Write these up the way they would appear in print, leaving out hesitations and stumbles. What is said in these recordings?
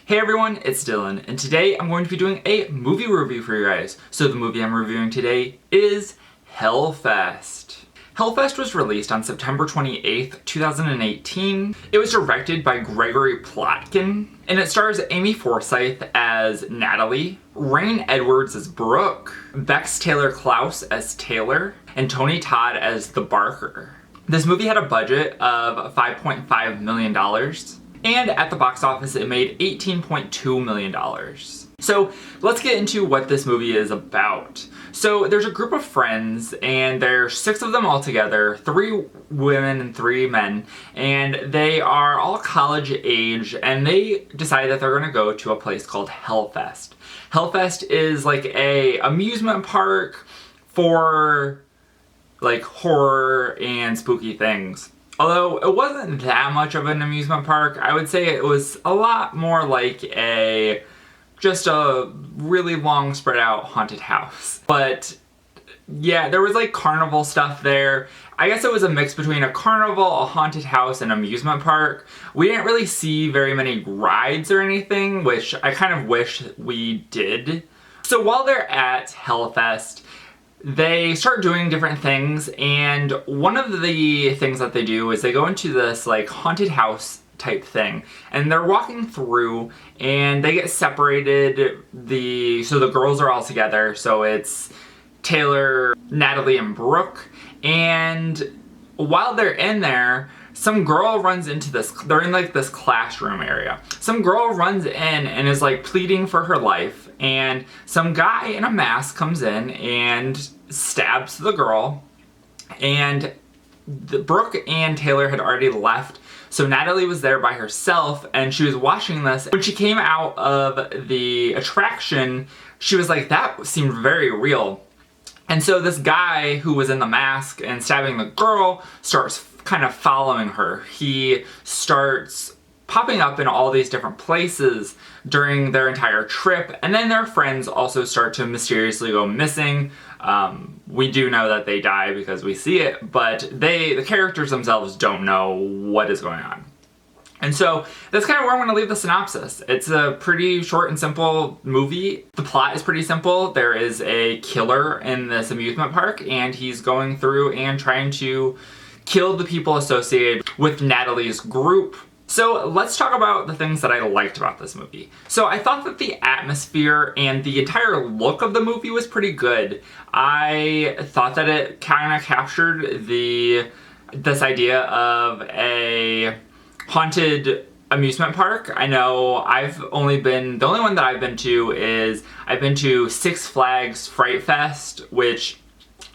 Hey everyone, it's Dylan, and today I'm going to be doing a movie review for you guys. So the movie I'm reviewing today is Hellfest. Hellfest was released on September 28th, 2018. It was directed by Gregory Plotkin, and it stars Amy Forsyth as Natalie, Rain Edwards as Brooke, Bex Taylor-Klaus as Taylor, and Tony Todd as the Barker. This movie had a budget of $5.5 million. And at the box office, it made $18.2 million. So let's get into what this movie is about. So there's a group of friends, and there's 6 of them all together, 3 women and 3 men, and they are all college age, and they decide that they're gonna go to a place called Hellfest. Hellfest is like a amusement park for like horror and spooky things. Although it wasn't that much of an amusement park, I would say it was a lot more like just a really long spread out haunted house. But yeah, there was like carnival stuff there. I guess it was a mix between a carnival, a haunted house, and amusement park. We didn't really see very many rides or anything, which I kind of wish we did. So while they're at Hellfest, they start doing different things, and one of the things that they do is they go into this like haunted house type thing, and they're walking through and they get separated. So the girls are all together, so it's Taylor, Natalie, and Brooke, and while they're in there, some girl runs into they're in like this classroom area. Some girl runs in and is like pleading for her life, and some guy in a mask comes in and stabs the girl, and Brooke and Taylor had already left, so Natalie was there by herself, and she was watching this. When she came out of the attraction, she was like, that seemed very real. And so this guy who was in the mask and stabbing the girl starts kind of following her. He starts popping up in all these different places during their entire trip, and then their friends also start to mysteriously go missing. We do know that they die because we see it, but the characters themselves don't know what is going on. And so that's kind of where I'm going to leave the synopsis. It's a pretty short and simple movie. The plot is pretty simple. There is a killer in this amusement park, and he's going through and trying to kill the people associated with Natalie's group. So let's talk about the things that I liked about this movie. So I thought that the atmosphere and the entire look of the movie was pretty good. I thought that it kind of captured this idea of a haunted amusement park. I know the only one that I've been to is I've been to Six Flags Fright Fest, which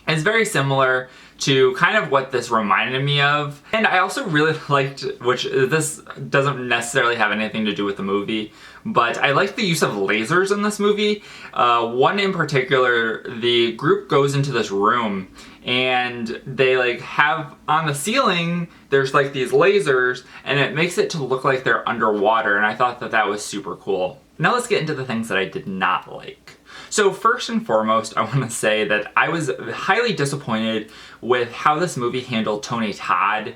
is very similar to kind of what this reminded me of. And I also really liked, which this doesn't necessarily have anything to do with the movie, but I liked the use of lasers in this movie. One in particular, the group goes into this room and they like have on the ceiling, there's like these lasers, and it makes it to look like they're underwater, and I thought that that was super cool. Now let's get into the things that I did not like. So first and foremost, I want to say that I was highly disappointed with how this movie handled Tony Todd.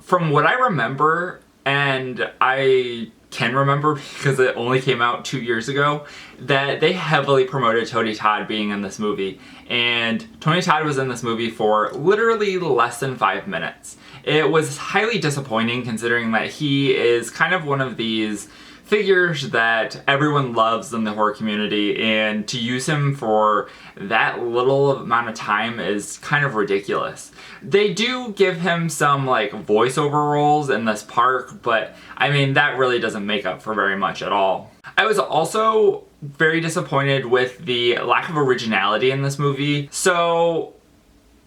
From what I remember, and I can remember because it only came out 2 years ago, that they heavily promoted Tony Todd being in this movie. And Tony Todd was in this movie for literally less than 5 minutes. It was highly disappointing considering that he is kind of one of these figures that everyone loves in the horror community, and to use him for that little amount of time is kind of ridiculous. They do give him some like voiceover roles in this park, but I mean that really doesn't make up for very much at all. I was also very disappointed with the lack of originality in this movie. So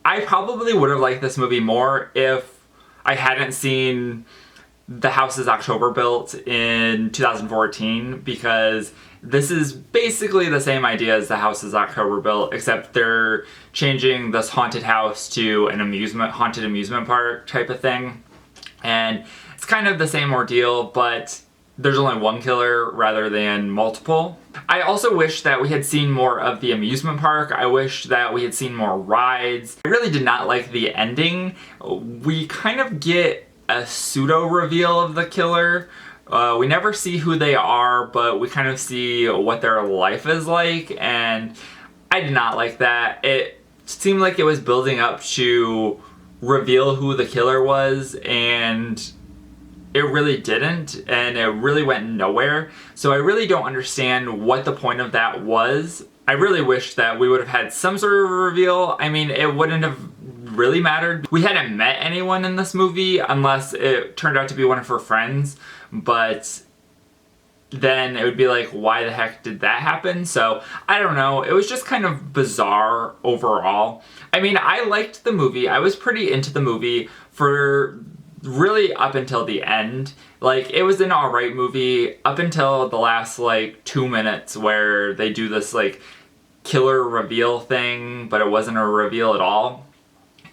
I probably would have liked this movie more if I hadn't seen The House is October Built in 2014, because this is basically the same idea as The House is October Built, except they're changing this haunted house to an haunted amusement park type of thing. And it's kind of the same ordeal, but there's only one killer rather than multiple. I also wish that we had seen more of the amusement park. I wish that we had seen more rides. I really did not like the ending. We kind of get a pseudo reveal of the killer We never see who they are, but we kind of see what their life is like, and I did not like that. It seemed like it was building up to reveal who the killer was, and it really didn't, and it really went nowhere. So I really don't understand what the point of that was. I really wish that we would have had some sort of reveal. I mean, it wouldn't have really mattered. We hadn't met anyone in this movie unless it turned out to be one of her friends, but then it would be like, why the heck did that happen? So I don't know. It was just kind of bizarre overall. I mean, I liked the movie. I was pretty into the movie for really up until the end. Like, it was an alright movie up until the last like 2 minutes where they do this like killer reveal thing, but it wasn't a reveal at all.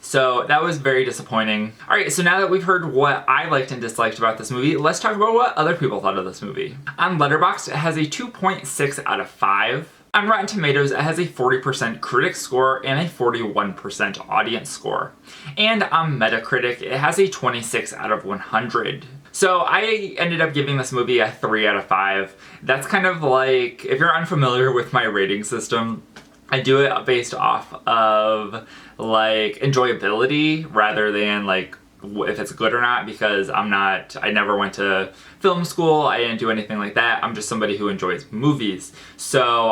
So that was very disappointing. Alright, so now that we've heard what I liked and disliked about this movie, let's talk about what other people thought of this movie. On Letterboxd, it has a 2.6 out of 5. On Rotten Tomatoes, it has a 40% critic score and a 41% audience score. And on Metacritic, it has a 26 out of 100. So I ended up giving this movie a 3 out of 5. That's kind of like, if you're unfamiliar with my rating system, I do it based off of like enjoyability rather than like if it's good or not, because I never went to film school, I didn't do anything like that. I'm just somebody who enjoys movies. So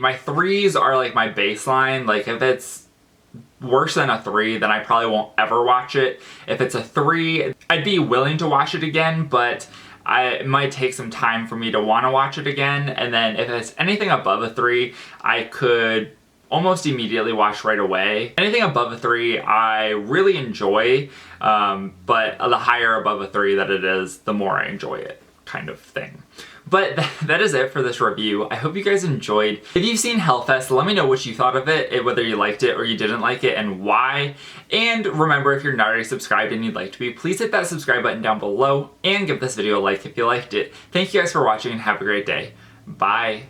my 3s are like my baseline. Like, if it's worse than a 3, then I probably won't ever watch it. If it's a 3, I'd be willing to watch it again, but it might take some time for me to want to watch it again. And then if it's anything above a 3, I could almost immediately watch right away. Anything above a 3 I really enjoy, but the higher above a 3 that it is, the more I enjoy it, kind of thing. But that is it for this review. I hope you guys enjoyed. If you've seen Hellfest, let me know what you thought of it, whether you liked it or you didn't like it, and why. And remember, if you're not already subscribed and you'd like to be, please hit that subscribe button down below and give this video a like if you liked it. Thank you guys for watching and have a great day. Bye.